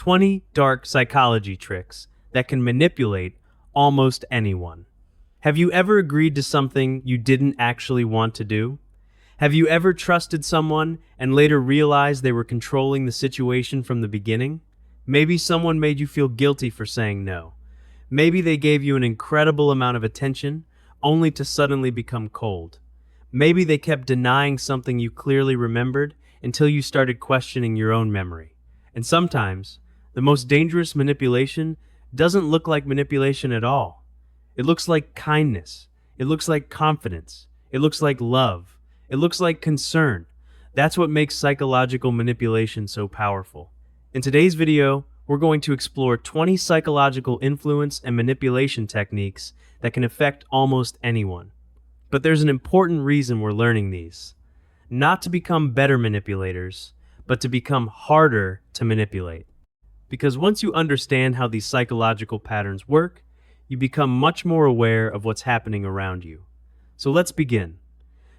20 dark psychology tricks that can manipulate almost anyone. Have you ever agreed to something you didn't actually want to do? Have you ever trusted someone and later realized they were controlling the situation from the beginning? Maybe someone made you feel guilty for saying no. Maybe they gave you an incredible amount of attention, only to suddenly become cold. Maybe they kept denying something you clearly remembered until you started questioning your own memory. And sometimes, the most dangerous manipulation doesn't look like manipulation at all. It looks like kindness. It looks like confidence. It looks like love. It looks like concern. That's what makes psychological manipulation so powerful. In today's video, we're going to explore 20 psychological influence and manipulation techniques that can affect almost anyone. But there's an important reason we're learning these. Not to become better manipulators, but to become harder to manipulate. Because once you understand how these psychological patterns work, you become much more aware of what's happening around you. So let's begin.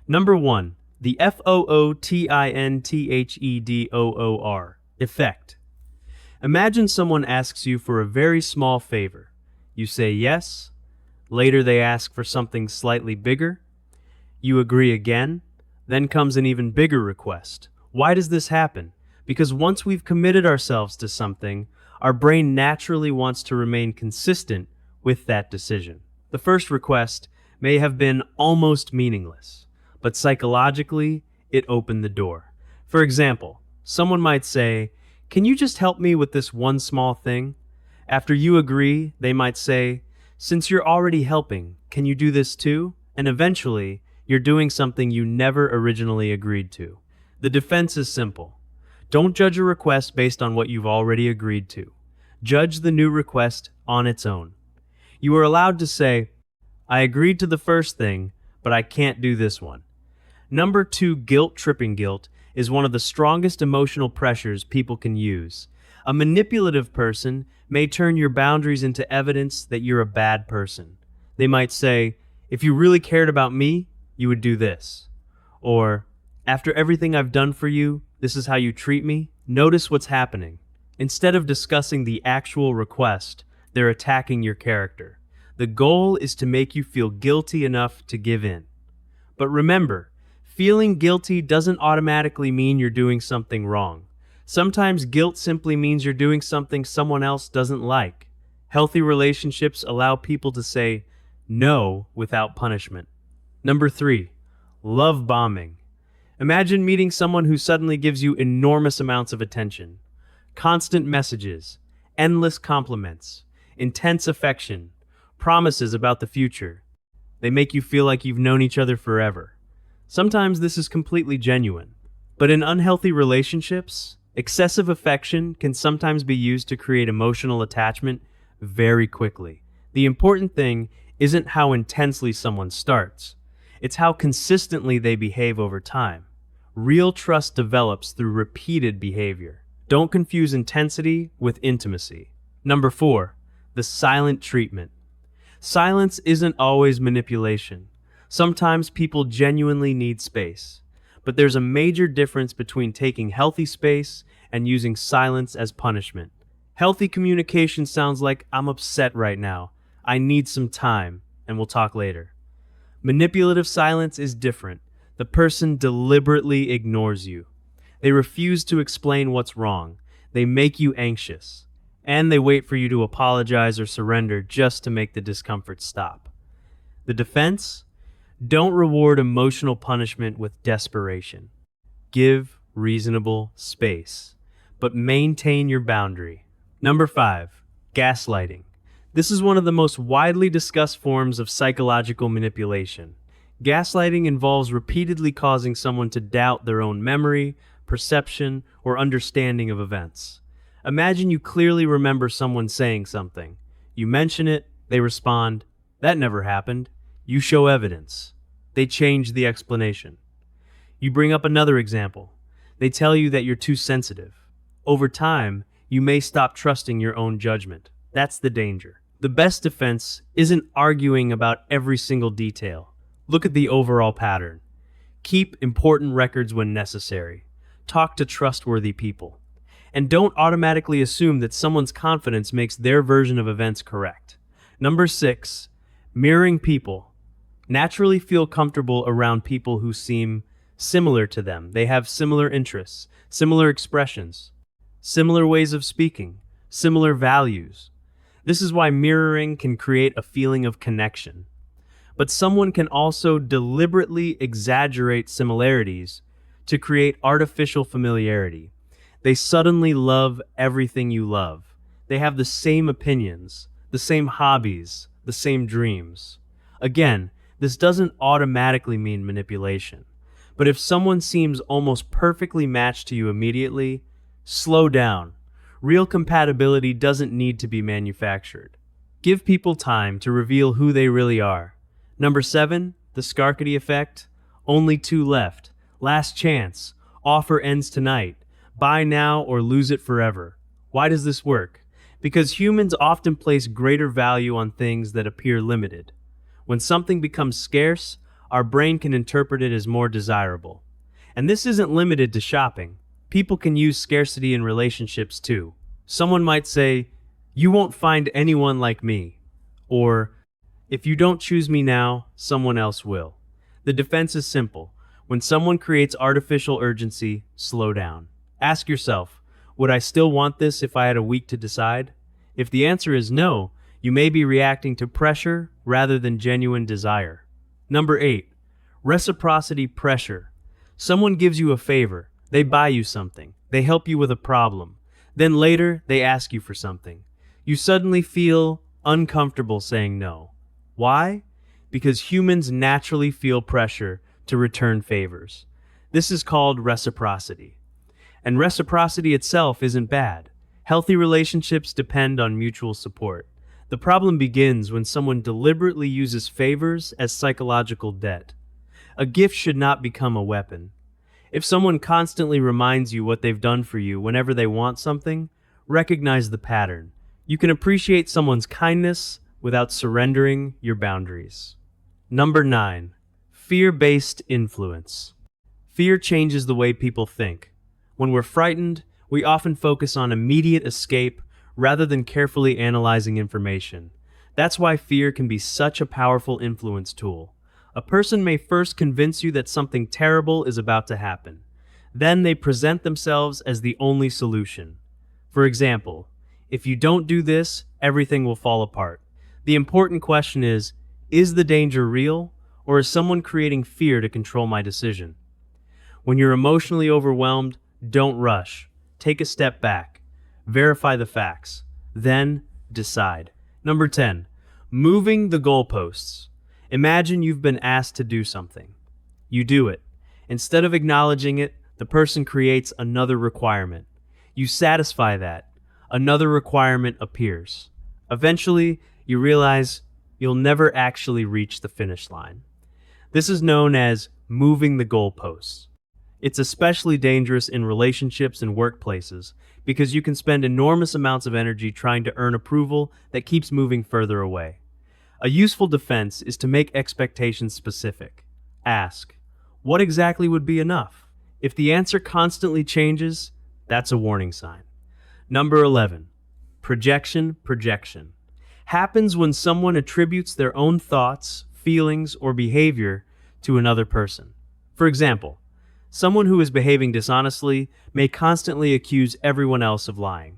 Number 1, the FOOTINTHEDOOR, effect. Imagine someone asks you for a very small favor. You say yes. Later they ask for something slightly bigger. You agree again. Then comes an even bigger request. Why does this happen? Because once we've committed ourselves to something, our brain naturally wants to remain consistent with that decision. The first request may have been almost meaningless, but psychologically, it opened the door. For example, someone might say, "Can you just help me with this one small thing?" After you agree, they might say, "Since you're already helping, can you do this too?" And eventually, you're doing something you never originally agreed to. The defense is simple. Don't judge a request based on what you've already agreed to. Judge the new request on its own. You are allowed to say, "I agreed to the first thing, but I can't do this one." Number 2, guilt-tripping guilt is one of the strongest emotional pressures people can use. A manipulative person may turn your boundaries into evidence that you're a bad person. They might say, "If you really cared about me, you would do this." Or, "After everything I've done for you, this is how you treat me?" Notice what's happening. Instead of discussing the actual request, they're attacking your character. The goal is to make you feel guilty enough to give in. But remember, feeling guilty doesn't automatically mean you're doing something wrong. Sometimes guilt simply means you're doing something someone else doesn't like. Healthy relationships allow people to say no without punishment. Number 3, love bombing. Imagine meeting someone who suddenly gives you enormous amounts of attention. Constant messages, endless compliments, intense affection, promises about the future. They make you feel like you've known each other forever. Sometimes this is completely genuine. But in unhealthy relationships, excessive affection can sometimes be used to create emotional attachment very quickly. The important thing isn't how intensely someone starts. It's how consistently they behave over time. Real trust develops through repeated behavior. Don't confuse intensity with intimacy. Number 4, the silent treatment. Silence isn't always manipulation. Sometimes people genuinely need space. But there's a major difference between taking healthy space and using silence as punishment. Healthy communication sounds like, "I'm upset right now. I need some time, and we'll talk later." Manipulative silence is different. The person deliberately ignores you. They refuse to explain what's wrong. They make you anxious. And they wait for you to apologize or surrender just to make the discomfort stop. The defense? Don't reward emotional punishment with desperation. Give reasonable space, but maintain your boundary. Number 5, gaslighting. This is one of the most widely discussed forms of psychological manipulation. Gaslighting involves repeatedly causing someone to doubt their own memory, perception, or understanding of events. Imagine you clearly remember someone saying something. You mention it, they respond, "That never happened." You show evidence. They change the explanation. You bring up another example. They tell you that you're too sensitive. Over time, you may stop trusting your own judgment. That's the danger. The best defense isn't arguing about every single detail. Look at the overall pattern. Keep important records when necessary. Talk to trustworthy people. And don't automatically assume that someone's confidence makes their version of events correct. Number 6, mirroring people. Naturally feel comfortable around people who seem similar to them. They have similar interests, similar expressions, similar ways of speaking, similar values. This is why mirroring can create a feeling of connection. But someone can also deliberately exaggerate similarities to create artificial familiarity. They suddenly love everything you love. They have the same opinions, the same hobbies, the same dreams. Again, this doesn't automatically mean manipulation. But if someone seems almost perfectly matched to you immediately, slow down. Real compatibility doesn't need to be manufactured. Give people time to reveal who they really are. Number 7, the scarcity effect. Only 2 left. Last chance. Offer ends tonight. Buy now or lose it forever. Why does this work? Because humans often place greater value on things that appear limited. When something becomes scarce, our brain can interpret it as more desirable. And this isn't limited to shopping. People can use scarcity in relationships too. Someone might say, "You won't find anyone like me." Or, "If you don't choose me now, someone else will." The defense is simple. When someone creates artificial urgency, slow down. Ask yourself, would I still want this if I had a week to decide? If the answer is no, you may be reacting to pressure rather than genuine desire. Number 8, reciprocity pressure. Someone gives you a favor. They buy you something. They help you with a problem. Then later, they ask you for something. You suddenly feel uncomfortable saying no. Why? Because humans naturally feel pressure to return favors. This is called reciprocity. And reciprocity itself isn't bad. Healthy relationships depend on mutual support. The problem begins when someone deliberately uses favors as psychological debt. A gift should not become a weapon. If someone constantly reminds you what they've done for you whenever they want something, recognize the pattern. You can appreciate someone's kindness without surrendering your boundaries. Number 9, fear-based influence. Fear changes the way people think. When we're frightened, we often focus on immediate escape rather than carefully analyzing information. That's why fear can be such a powerful influence tool. A person may first convince you that something terrible is about to happen. Then they present themselves as the only solution. For example, if you don't do this, everything will fall apart. The important question is the danger real, or is someone creating fear to control my decision? When you're emotionally overwhelmed, don't rush. Take a step back. Verify the facts. Then decide. Number 10, moving the goalposts. Imagine you've been asked to do something. You do it. Instead of acknowledging it, the person creates another requirement. You satisfy that. Another requirement appears. Eventually, you realize you'll never actually reach the finish line. This is known as moving the goalposts. It's especially dangerous in relationships and workplaces because you can spend enormous amounts of energy trying to earn approval that keeps moving further away. A useful defense is to make expectations specific. Ask, what exactly would be enough? If the answer constantly changes, that's a warning sign. Number 11, projection. Happens when someone attributes their own thoughts, feelings, or behavior to another person. For example, someone who is behaving dishonestly may constantly accuse everyone else of lying.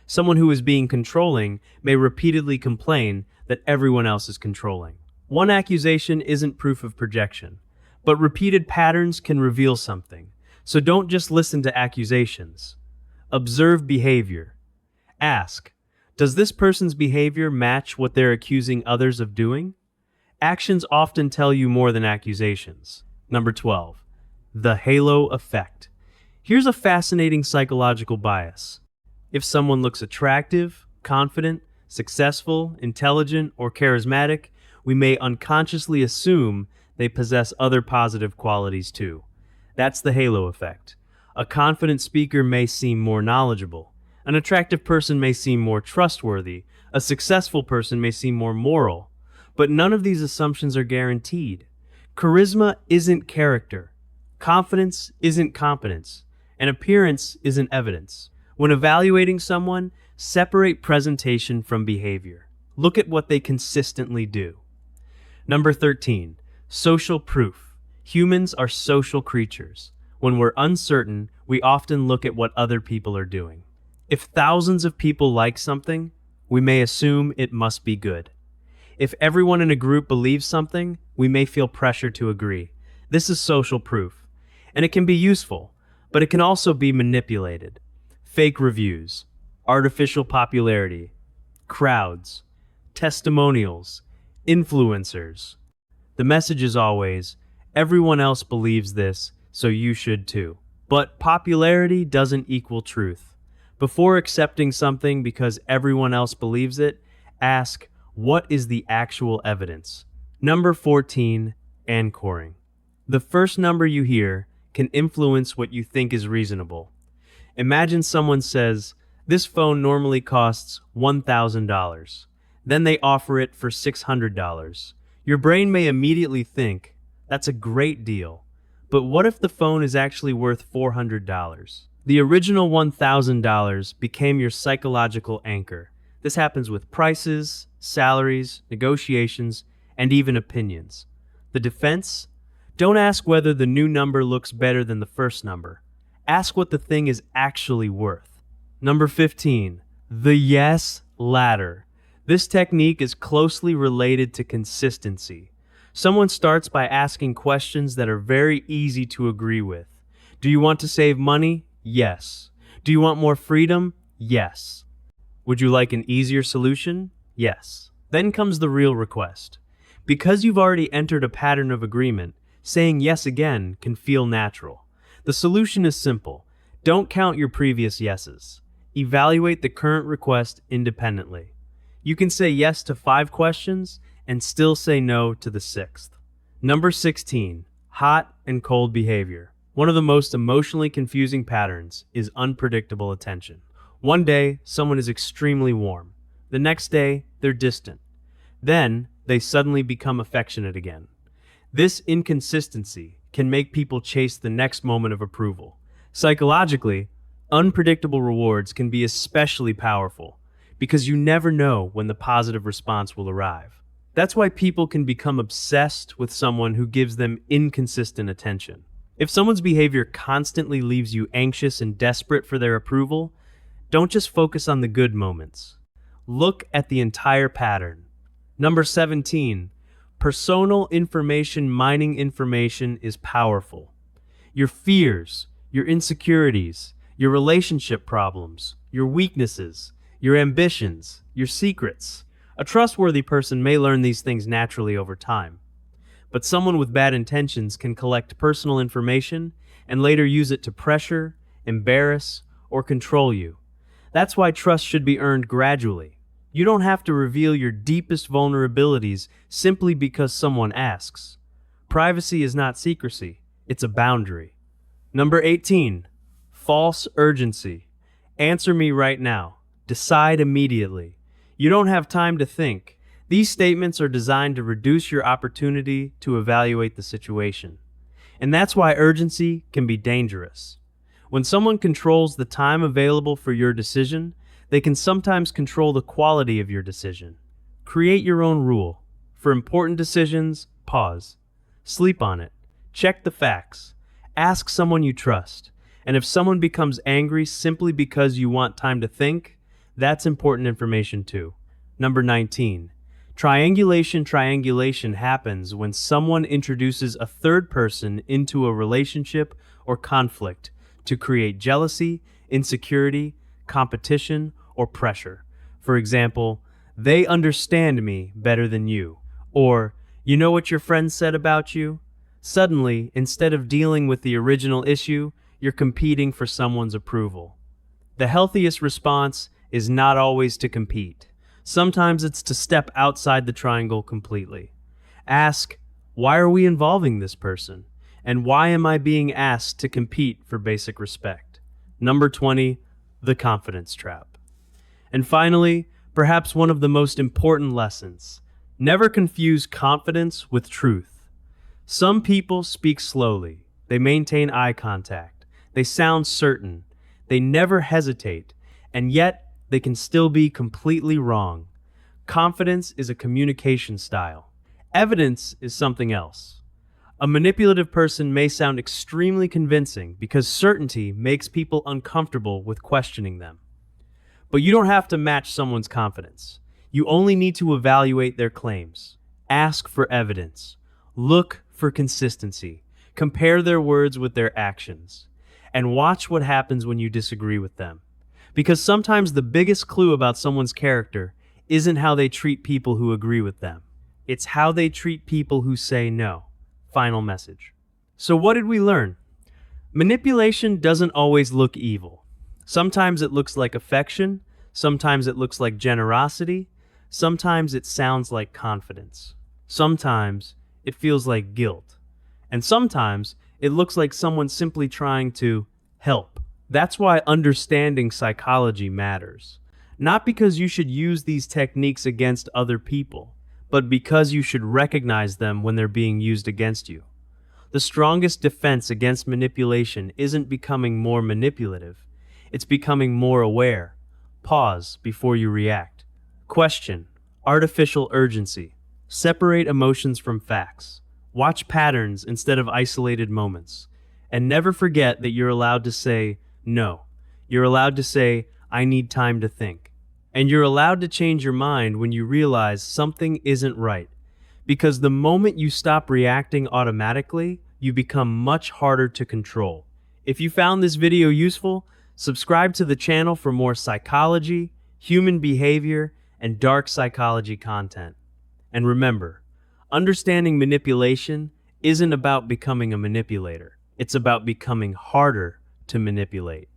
Someone who is being controlling may repeatedly complain that everyone else is controlling. One accusation isn't proof of projection, but repeated patterns can reveal something. So don't just listen to accusations. Observe behavior. Ask, does this person's behavior match what they're accusing others of doing? Actions often tell you more than accusations. Number 12, the halo effect. Here's a fascinating psychological bias. If someone looks attractive, confident, successful, intelligent, or charismatic, we may unconsciously assume they possess other positive qualities too. That's the halo effect. A confident speaker may seem more knowledgeable. An attractive person may seem more trustworthy. A successful person may seem more moral. But none of these assumptions are guaranteed. Charisma isn't character. Confidence isn't competence. And appearance isn't evidence. When evaluating someone, separate presentation from behavior. Look at what they consistently do. Number 13, social proof. Humans are social creatures. When we're uncertain, we often look at what other people are doing. If thousands of people like something, we may assume it must be good. If everyone in a group believes something, we may feel pressure to agree. This is social proof, and it can be useful, but it can also be manipulated. Fake reviews, artificial popularity, crowds, testimonials, influencers. The message is always, everyone else believes this, so you should too. But popularity doesn't equal truth. Before accepting something because everyone else believes it, ask, what is the actual evidence? Number 14, anchoring. The first number you hear can influence what you think is reasonable. Imagine someone says, this phone normally costs $1,000. Then they offer it for $600. Your brain may immediately think, that's a great deal. But what if the phone is actually worth $400? The original $1,000 became your psychological anchor. This happens with prices, salaries, negotiations, and even opinions. The defense? Don't ask whether the new number looks better than the first number. Ask what the thing is actually worth. Number 15, the yes ladder. This technique is closely related to consistency. Someone starts by asking questions that are very easy to agree with. Do you want to save money? Yes. Do you want more freedom? Yes. Would you like an easier solution? Yes. Then comes the real request. Because you've already entered a pattern of agreement, saying yes again can feel natural. The solution is simple. Don't count your previous yeses. Evaluate the current request independently. You can say yes to 5 questions and still say no to the 6th. Number 16, hot and cold behavior. One of the most emotionally confusing patterns is unpredictable attention. One day, someone is extremely warm. The next day, they're distant. Then, they suddenly become affectionate again. This inconsistency can make people chase the next moment of approval. Psychologically, unpredictable rewards can be especially powerful because you never know when the positive response will arrive. That's why people can become obsessed with someone who gives them inconsistent attention. If someone's behavior constantly leaves you anxious and desperate for their approval, don't just focus on the good moments. Look at the entire pattern. Number 17, personal information mining. Information is powerful. Your fears, your insecurities, your relationship problems, your weaknesses, your ambitions, your secrets. A trustworthy person may learn these things naturally over time. But someone with bad intentions can collect personal information and later use it to pressure, embarrass, or control you. That's why trust should be earned gradually. You don't have to reveal your deepest vulnerabilities simply because someone asks. Privacy is not secrecy, it's a boundary. Number 18, false urgency. Answer me right now. Decide immediately. You don't have time to think. These statements are designed to reduce your opportunity to evaluate the situation. And that's why urgency can be dangerous. When someone controls the time available for your decision, they can sometimes control the quality of your decision. Create your own rule. For important decisions, pause. Sleep on it. Check the facts. Ask someone you trust. And if someone becomes angry simply because you want time to think, that's important information too. Number 19. Triangulation happens when someone introduces a third person into a relationship or conflict to create jealousy, insecurity, competition, or pressure. For example, they understand me better than you. Or, you know what your friend said about you? Suddenly, instead of dealing with the original issue, you're competing for someone's approval. The healthiest response is not always to compete. Sometimes it's to step outside the triangle completely. Ask, why are we involving this person? And why am I being asked to compete for basic respect? Number 20, the confidence trap. And finally, perhaps one of the most important lessons. Never confuse confidence with truth. Some people speak slowly. They maintain eye contact. They sound certain. They never hesitate, and yet they can still be completely wrong. Confidence is a communication style. Evidence is something else. A manipulative person may sound extremely convincing because certainty makes people uncomfortable with questioning them. But you don't have to match someone's confidence. You only need to evaluate their claims. Ask for evidence. Look for consistency. Compare their words with their actions. And watch what happens when you disagree with them. Because sometimes the biggest clue about someone's character isn't how they treat people who agree with them. It's how they treat people who say no. Final message. So what did we learn? Manipulation doesn't always look evil. Sometimes it looks like affection, sometimes it looks like generosity, sometimes it sounds like confidence. Sometimes it feels like guilt. And sometimes it looks like someone simply trying to help. That's why understanding psychology matters. Not because you should use these techniques against other people, but because you should recognize them when they're being used against you. The strongest defense against manipulation isn't becoming more manipulative. It's becoming more aware. Pause before you react. Question: artificial urgency. Separate emotions from facts. Watch patterns instead of isolated moments. And never forget that you're allowed to say no. You're allowed to say, I need time to think. And you're allowed to change your mind when you realize something isn't right. Because the moment you stop reacting automatically, you become much harder to control. If you found this video useful, subscribe to the channel for more psychology, human behavior, and dark psychology content. And remember, understanding manipulation isn't about becoming a manipulator. It's about becoming harder to manipulate.